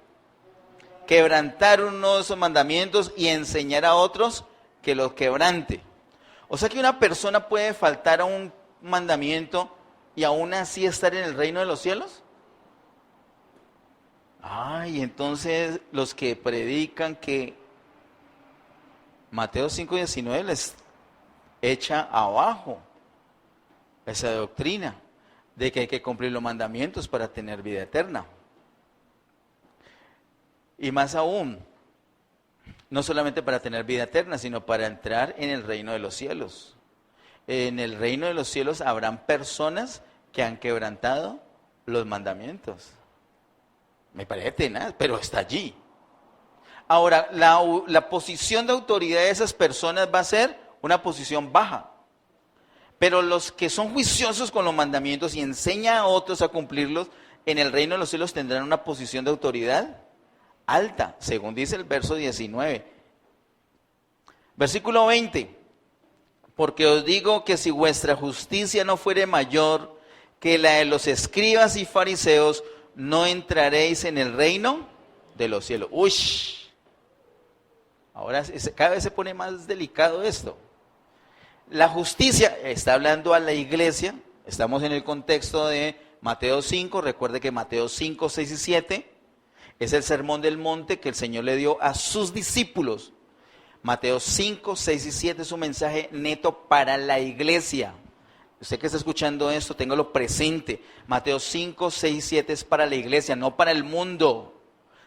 Quebrantar uno de esos mandamientos y enseñar a otros que los quebrante. O sea que una persona puede faltar a un mandamiento y aún así estar en el reino de los cielos. Ay, entonces los que predican que Mateo 5:19 les echa abajo esa doctrina de que hay que cumplir los mandamientos para tener vida eterna. Y más aún, no solamente para tener vida eterna, sino para entrar en el reino de los cielos. En el reino de los cielos habrán personas que han quebrantado los mandamientos. Me parece tenaz, pero está allí. Ahora, la posición de autoridad de esas personas va a ser una posición baja. Pero los que son juiciosos con los mandamientos y enseñan a otros a cumplirlos, en el reino de los cielos tendrán una posición de autoridad alta, según dice el verso 19. Versículo 20. Porque os digo que si vuestra justicia no fuere mayor que la de los escribas y fariseos, no entraréis en el reino de los cielos. Uy, ahora cada vez se pone más delicado esto. La justicia, está hablando a la iglesia, estamos en el contexto de Mateo 5, recuerde que Mateo 5, 6 y 7 es el sermón del monte que el Señor le dio a sus discípulos. Mateo 5, 6 y 7 es un mensaje neto para la iglesia. Usted que está escuchando esto, téngalo presente. Mateo 5, 6 y 7 es para la iglesia, no para el mundo.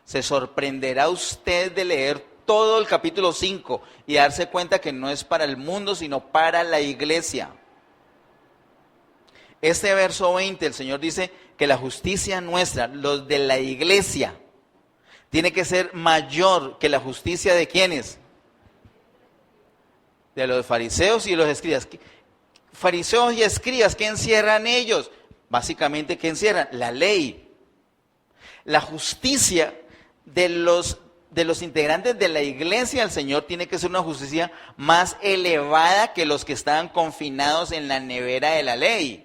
Se sorprenderá usted de leer todo el capítulo 5 y darse cuenta que no es para el mundo, sino para la iglesia. Este verso 20, el Señor dice que la justicia nuestra, los de la iglesia, tiene que ser mayor que la justicia de ¿quiénes? De los fariseos y los escribas. Fariseos y escribas, ¿qué encierran ellos? Básicamente, ¿qué encierran? La ley. La justicia de los integrantes de la iglesia del Señor tiene que ser una justicia más elevada que los que estaban confinados en la nevera de la ley.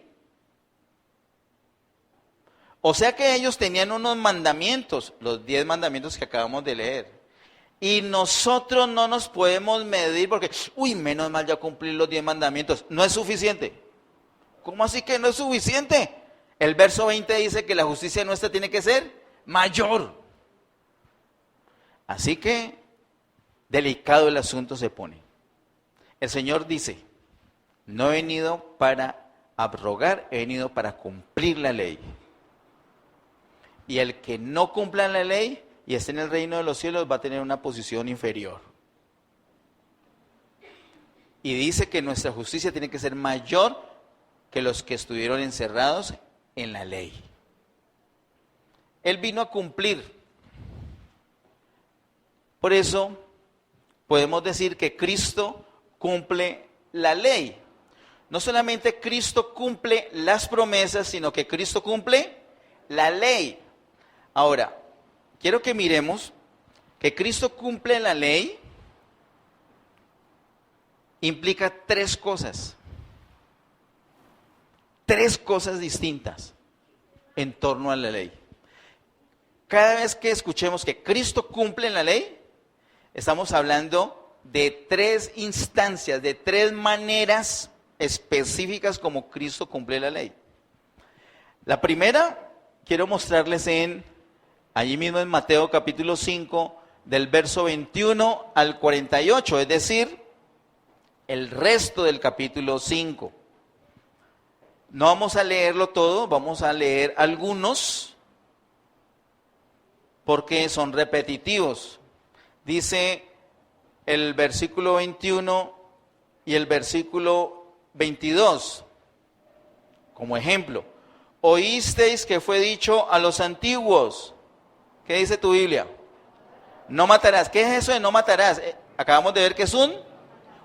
O sea que ellos tenían unos mandamientos, los 10 mandamientos que acabamos de leer. Y nosotros no nos podemos medir porque, menos mal ya cumplí los 10 mandamientos. No es suficiente. ¿Cómo así que no es suficiente? El verso 20 dice que la justicia nuestra tiene que ser mayor. Así que delicado el asunto se pone. El Señor dice, no he venido para abrogar, he venido para cumplir la ley. Y el que no cumpla la ley y esté en el reino de los cielos va a tener una posición inferior. Y dice que nuestra justicia tiene que ser mayor que los que estuvieron encerrados en la ley. Él vino a cumplir. Por eso podemos decir que Cristo cumple la ley. No solamente Cristo cumple las promesas, sino que Cristo cumple la ley. Ahora, quiero que miremos que Cristo cumple la ley implica 3 cosas. 3 cosas distintas en torno a la ley. Cada vez que escuchemos que Cristo cumple la ley, estamos hablando de 3 instancias, de 3 maneras específicas como Cristo cumple la ley. La primera, quiero mostrarles allí mismo en Mateo capítulo 5, del verso 21 al 48, es decir, el resto del capítulo 5. No vamos a leerlo todo, vamos a leer algunos porque son repetitivos. Dice el versículo 21 y el versículo 22, como ejemplo. Oísteis que fue dicho a los antiguos. ¿Qué dice tu Biblia? No matarás. ¿Qué es eso de no matarás? Acabamos de ver que es un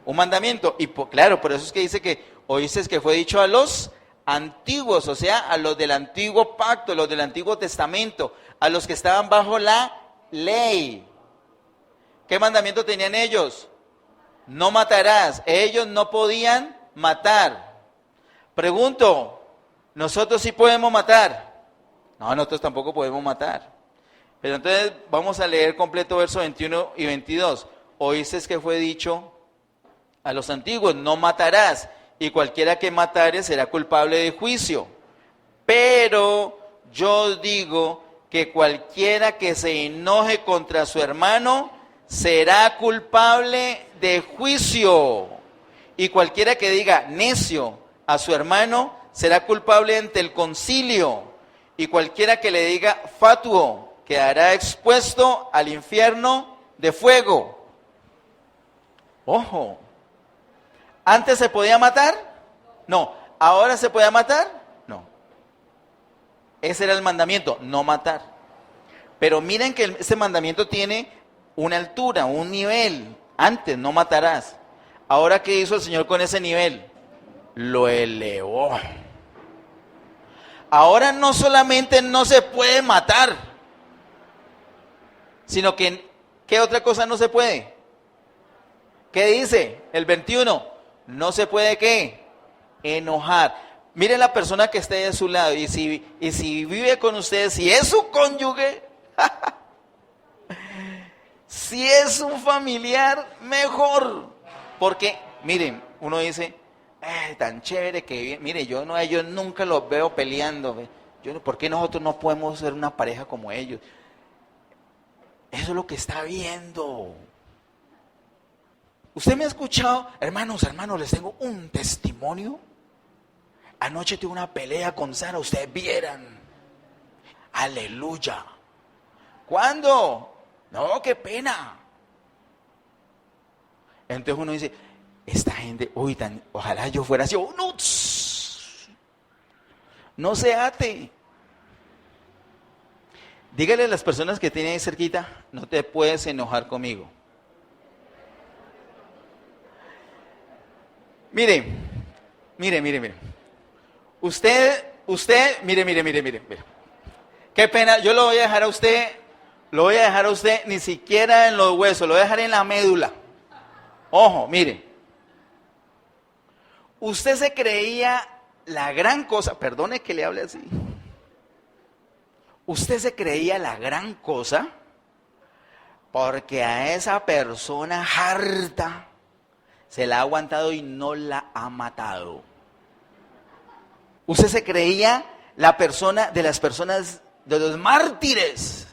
mandamiento. Y claro, por eso es que dice que oísteis que fue dicho a los antiguos, o sea, a los del antiguo pacto, los del antiguo testamento, a los que estaban bajo la ley. ¿Qué mandamiento tenían ellos? No matarás. Ellos no podían matar. Pregunto, ¿nosotros sí podemos matar? No, nosotros tampoco podemos matar. Pero entonces vamos a leer completo verso 21 y 22. Oísteis que fue dicho a los antiguos, no matarás, y cualquiera que matare será culpable de juicio. Pero yo digo que cualquiera que se enoje contra su hermano será culpable de juicio. Y cualquiera que diga necio a su hermano será culpable ante el concilio. Y cualquiera que le diga fatuo quedará expuesto al infierno de fuego. Ojo. ¿Antes se podía matar? No. ¿Ahora se podía matar? No. Ese era el mandamiento, no matar. Pero miren que ese mandamiento tiene una altura, un nivel. Antes, no matarás. Ahora, ¿qué hizo el Señor con ese nivel? Lo elevó. Ahora no solamente no se puede matar, sino que, ¿qué otra cosa no se puede? ¿Qué dice el 21? No se puede, ¿qué? Enojar. Miren la persona que esté de su lado, y si vive con ustedes, si es su cónyuge, si es un familiar, mejor. Porque, miren, uno dice, tan chévere que, mire, yo nunca los veo peleando. ¿Por qué nosotros no podemos ser una pareja como ellos? Eso es lo que está viendo. ¿Usted me ha escuchado? Hermanos, les tengo un testimonio. Anoche tuve una pelea con Sara, ustedes vieran. Aleluya. ¿Cuándo? No, qué pena. Entonces uno dice, esta gente, ojalá yo fuera así. No se ate. Dígale a las personas que tienen ahí cerquita, no te puedes enojar conmigo. Mire. Usted, mire. Qué pena, yo lo voy a dejar a usted, ni siquiera en los huesos, lo voy a dejar en la médula. Ojo, mire. Usted se creía la gran cosa, perdone que le hable así. Usted se creía la gran cosa porque a esa persona harta se la ha aguantado y no la ha matado. Usted se creía la persona de las personas, de los mártires,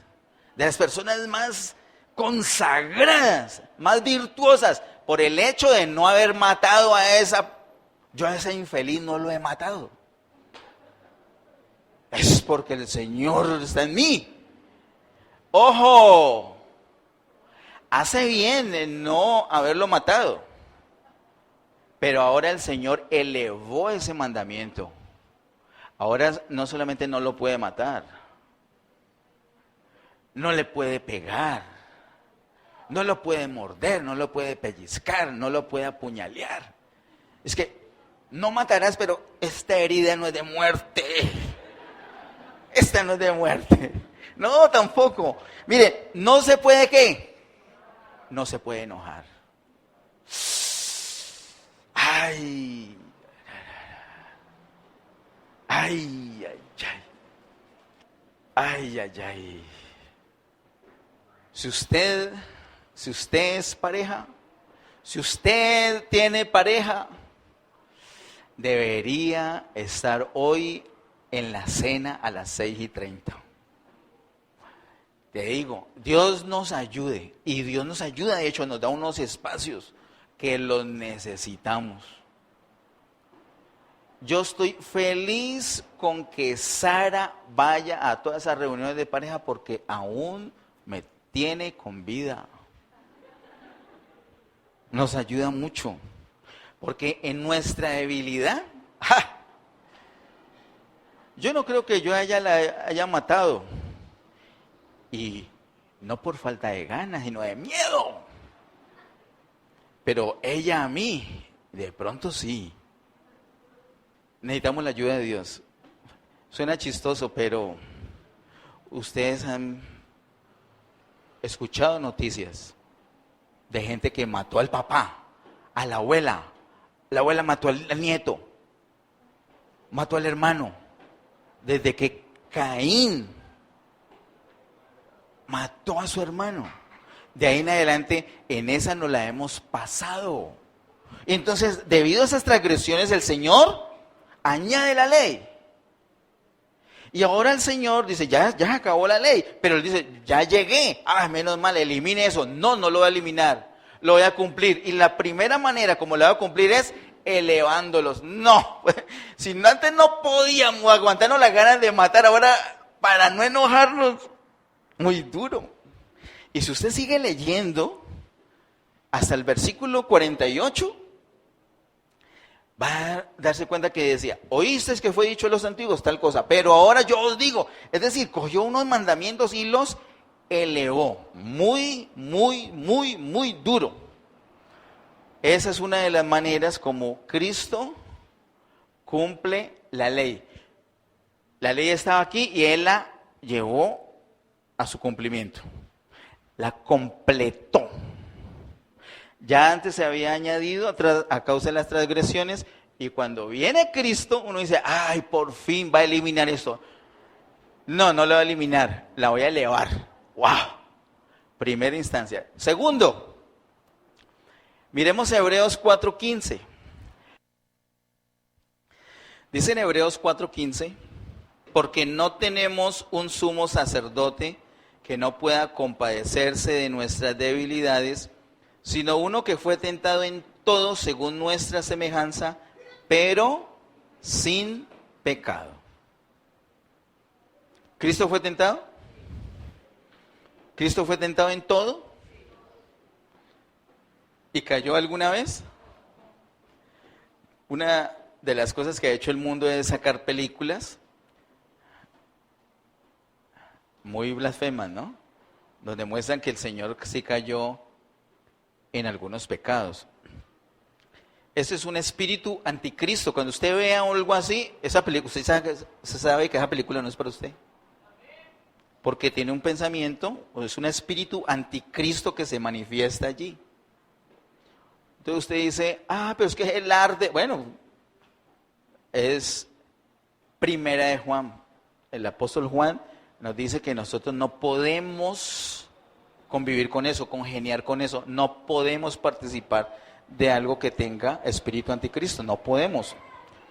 de las personas más consagradas, más virtuosas, por el hecho de no haber matado yo a ese infeliz no lo he matado. Es porque el Señor está en mí. ¡Ojo! Hace bien en no haberlo matado. Pero ahora el Señor elevó ese mandamiento. Ahora no solamente no lo puede matar, no le puede pegar, no lo puede morder, no lo puede pellizcar, no lo puede apuñalear. Es que no matarás, pero esta herida no es de muerte. Esta no es de muerte. No, tampoco. Mire, no se puede, ¿qué? No se puede enojar. Ay. Si usted es pareja, si usted tiene pareja, debería estar hoy en la cena a las 6:30. Te digo, Dios nos ayude, y Dios nos ayuda, de hecho nos da unos espacios que los necesitamos. Yo estoy feliz con que Sara vaya a todas esas reuniones de pareja porque aún me tiene con vida. Nos ayuda mucho. Porque en nuestra debilidad, ¡ja! Yo no creo que yo la haya matado. Y no por falta de ganas, sino de miedo. Pero ella a mí, de pronto sí. Necesitamos la ayuda de Dios. Suena chistoso, pero ustedes han escuchado noticias de gente que mató al papá, a la abuela mató al nieto, mató al hermano. Desde que Caín mató a su hermano, de ahí en adelante en esa nos la hemos pasado. Entonces, debido a esas transgresiones, el Señor añade la ley. Y ahora el Señor dice, ya acabó la ley, pero Él dice, ya llegué. Menos mal, elimine eso. No lo voy a eliminar, lo voy a cumplir. Y la primera manera como lo voy a cumplir es elevándolos. No, si antes no podíamos aguantarnos las ganas de matar, ahora para no enojarnos, muy duro. Y si usted sigue leyendo hasta el versículo 48, va a darse cuenta que decía, oísteis que fue dicho a los antiguos tal cosa, pero ahora yo os digo. Es decir, cogió unos mandamientos y los elevó. Muy duro. Esa es una de las maneras como Cristo cumple la ley. La ley estaba aquí y Él la llevó a su cumplimiento. La completó. Ya antes se había añadido a causa de las transgresiones, y cuando viene Cristo uno dice, ay, por fin va a eliminar esto. No la va a eliminar, la voy a elevar. ¡Wow! Primera instancia. Segundo, miremos Hebreos 4:15. Dice en Hebreos 4:15, porque no tenemos un sumo sacerdote que no pueda compadecerse de nuestras debilidades, sino uno que fue tentado en todo según nuestra semejanza, pero sin pecado. ¿Cristo fue tentado? ¿Cristo fue tentado en todo? ¿Y cayó alguna vez? Una de las cosas que ha hecho el mundo es sacar películas muy blasfemas, ¿no? Donde muestran que el Señor sí cayó en algunos pecados. Ese es un espíritu anticristo. Cuando usted vea algo así, esa película, usted sabe que esa película no es para usted. Porque tiene un pensamiento, o es un espíritu anticristo que se manifiesta allí. Entonces usted dice, pero es que el arte, bueno, es primera de Juan. El apóstol Juan nos dice que nosotros no podemos convivir con eso, congeniar con eso. No podemos participar de algo que tenga espíritu anticristo. No podemos,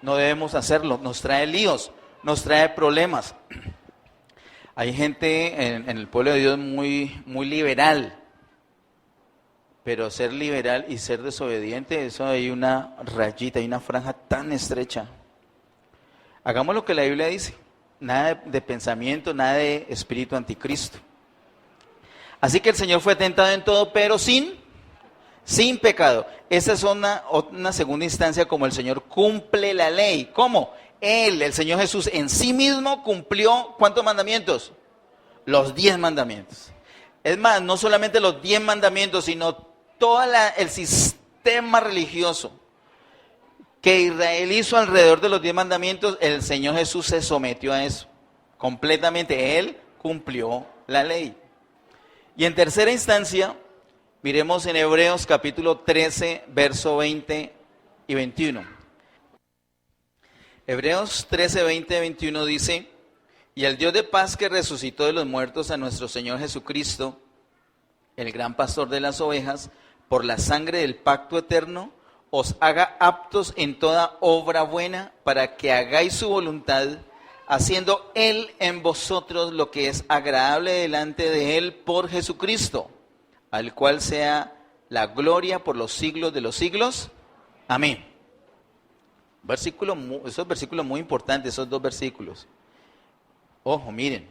no debemos hacerlo. Nos trae líos, nos trae problemas. Hay gente en el pueblo de Dios muy liberal. Pero ser liberal y ser desobediente, eso hay una rayita, hay una franja tan estrecha. Hagamos lo que la Biblia dice. Nada de pensamiento, nada de espíritu anticristo. Así que el Señor fue tentado en todo, pero sin pecado. Esa es una segunda instancia como el Señor cumple la ley. ¿Cómo? El Señor Jesús en sí mismo cumplió, ¿cuántos mandamientos? Los 10 mandamientos. Es más, no solamente los 10 mandamientos, sino todo el sistema religioso que Israel hizo alrededor de los 10 mandamientos, el Señor Jesús se sometió a eso. Completamente, Él cumplió la ley. Y en tercera instancia, miremos en Hebreos capítulo 13, verso 20 y 21. Hebreos 13, 20 y 21 dice, y el Dios de paz que resucitó de los muertos a nuestro Señor Jesucristo, el gran pastor de las ovejas, por la sangre del pacto eterno, os haga aptos en toda obra buena, para que hagáis su voluntad, haciendo Él en vosotros lo que es agradable delante de Él por Jesucristo, al cual sea la gloria por los siglos de los siglos. Amén. Esos versículos muy importantes, esos dos versículos. Ojo, miren.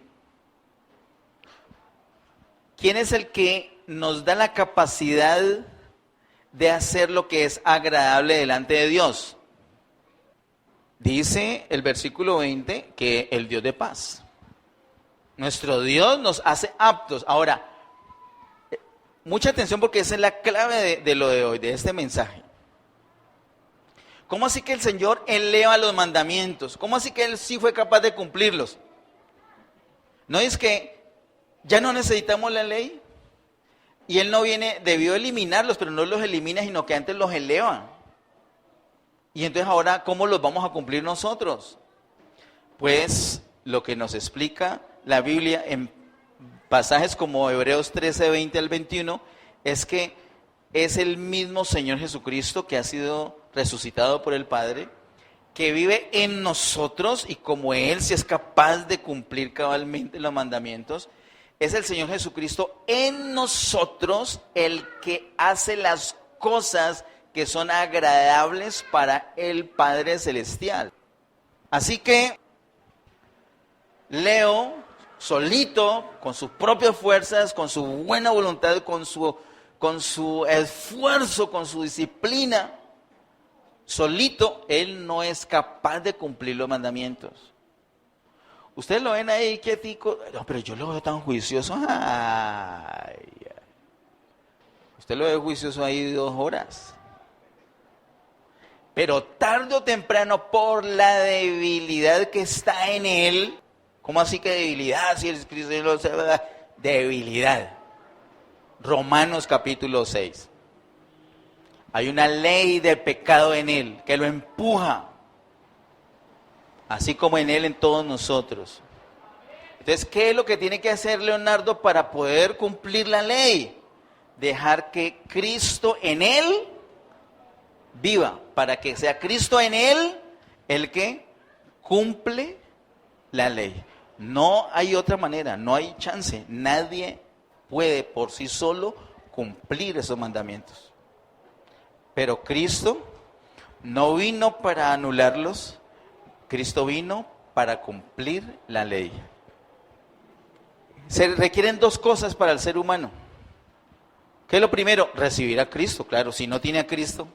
¿Quién es el que nos da la capacidad de hacer lo que es agradable delante de Dios? Dice el versículo 20 que el Dios de paz. Nuestro Dios nos hace aptos. Ahora, mucha atención porque esa es la clave de lo de hoy, de este mensaje. ¿Cómo así que el Señor eleva los mandamientos? ¿Cómo así que Él sí fue capaz de cumplirlos? ¿No es que ya no necesitamos la ley? Y Él no debió eliminarlos, pero no los elimina, sino que antes los eleva. Y entonces ahora, ¿cómo los vamos a cumplir nosotros? Pues lo que nos explica la Biblia en pasajes como Hebreos 13, 20 al 21, es que es el mismo Señor Jesucristo que ha sido resucitado por el Padre, que vive en nosotros, y como Él sí es capaz de cumplir cabalmente los mandamientos, es el Señor Jesucristo en nosotros el que hace las cosas que son agradables para el Padre Celestial. Así que Leo, solito, con sus propias fuerzas, con su buena voluntad, con su esfuerzo, con su disciplina, solito, él no es capaz de cumplir los mandamientos. Ustedes lo ven ahí quietico, no, pero yo lo veo tan juicioso. Ay, usted lo ve juicioso ahí 2 horas. Pero tarde o temprano, por la debilidad que está en él. ¿Cómo así que debilidad? Si el Cristo no se va, debilidad. Romanos capítulo 6. Hay una ley de pecado en él que lo empuja, así como en él, en todos nosotros. Entonces, ¿qué es lo que tiene que hacer Leonardo para poder cumplir la ley? Dejar que Cristo en él viva, para que sea Cristo en él el que cumple la ley. No hay otra manera, no hay chance. Nadie puede por sí solo cumplir esos mandamientos. Pero Cristo no vino para anularlos, Cristo vino para cumplir la ley. Se requieren 2 cosas para el ser humano. ¿Qué es lo primero? Recibir a Cristo, claro, si no tiene a Cristo.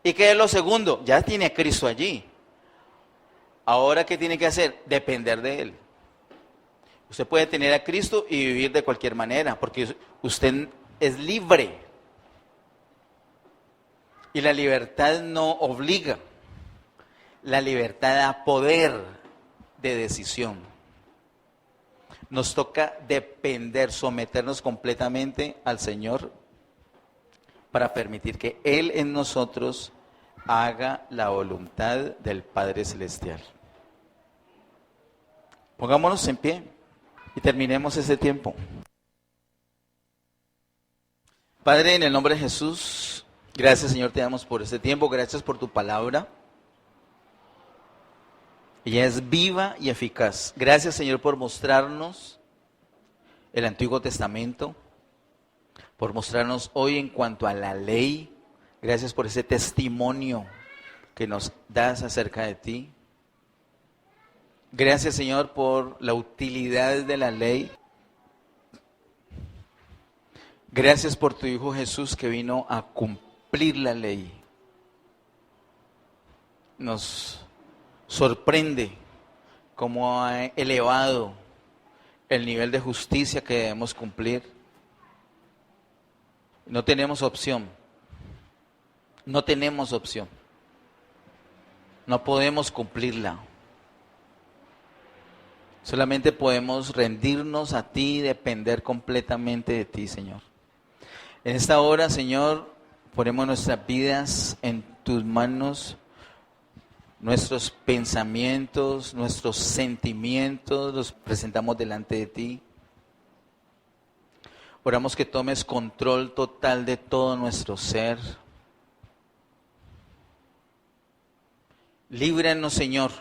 ¿Y qué es lo segundo? Ya tiene a Cristo allí. Ahora, ¿qué tiene que hacer? Depender de Él. Usted puede tener a Cristo y vivir de cualquier manera, porque usted es libre. Y la libertad no obliga. La libertad da poder de decisión. Nos toca depender, someternos completamente al Señor para permitir que Él en nosotros haga la voluntad del Padre Celestial. Pongámonos en pie y terminemos este tiempo. Padre, en el nombre de Jesús, gracias, Señor, te damos por este tiempo, gracias por tu palabra. Ella es viva y eficaz. Gracias, Señor, por mostrarnos el Antiguo Testamento, por mostrarnos hoy en cuanto a la ley. Gracias por ese testimonio que nos das acerca de ti. Gracias, Señor, por la utilidad de la ley. Gracias por tu Hijo Jesús que vino a cumplir la ley. Nos sorprende cómo ha elevado el nivel de justicia que debemos cumplir. No tenemos opción. No tenemos opción. No podemos cumplirla. Solamente podemos rendirnos a ti y depender completamente de ti, Señor. En esta hora, Señor, ponemos nuestras vidas en tus manos, nuestros pensamientos, nuestros sentimientos, los presentamos delante de ti. Oramos que tomes control total de todo nuestro ser. Líbranos, Señor.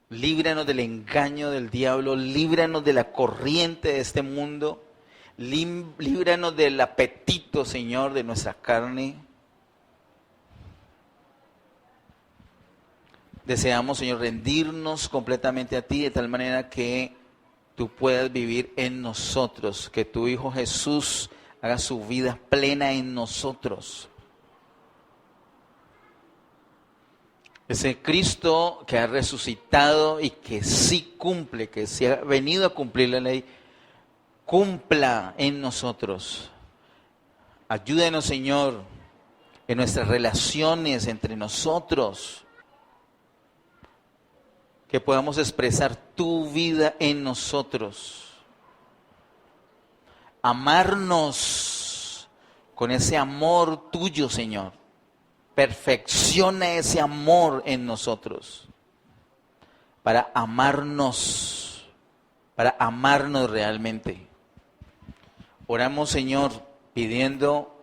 Líbranos del engaño del diablo, líbranos de la corriente de este mundo, líbranos del apetito, Señor, de nuestra carne. Deseamos, Señor, rendirnos completamente a ti de tal manera que tú puedas vivir en nosotros, que tu Hijo Jesús haga su vida plena en nosotros. Ese Cristo que ha resucitado y que sí cumple, que sí ha venido a cumplir la ley, cumpla en nosotros. Ayúdenos, Señor, en nuestras relaciones entre nosotros, que podamos expresar tu vida en nosotros. Amarnos con ese amor tuyo, Señor. Perfecciona ese amor en nosotros para amarnos realmente. Oramos, Señor, pidiendo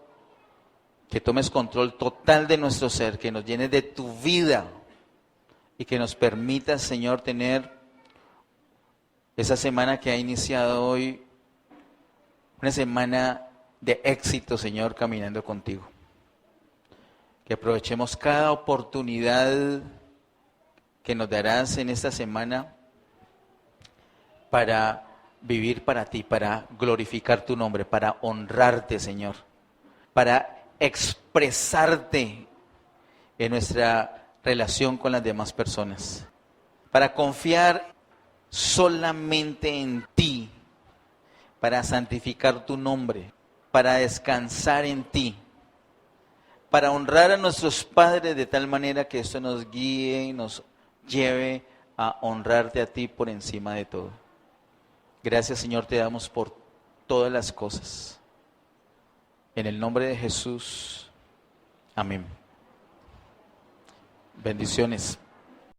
que tomes control total de nuestro ser, que nos llenes de tu vida y que nos permitas, Señor, tener esa semana que ha iniciado hoy, una semana de éxito, Señor, caminando contigo. Que aprovechemos cada oportunidad que nos darás en esta semana para vivir para ti, para glorificar tu nombre, para honrarte, Señor, para expresarte en nuestra relación con las demás personas, para confiar solamente en ti, para santificar tu nombre, para descansar en ti, para honrar a nuestros padres de tal manera que esto nos guíe y nos lleve a honrarte a ti por encima de todo. Gracias, Señor, te damos por todas las cosas. En el nombre de Jesús. Amén. Bendiciones.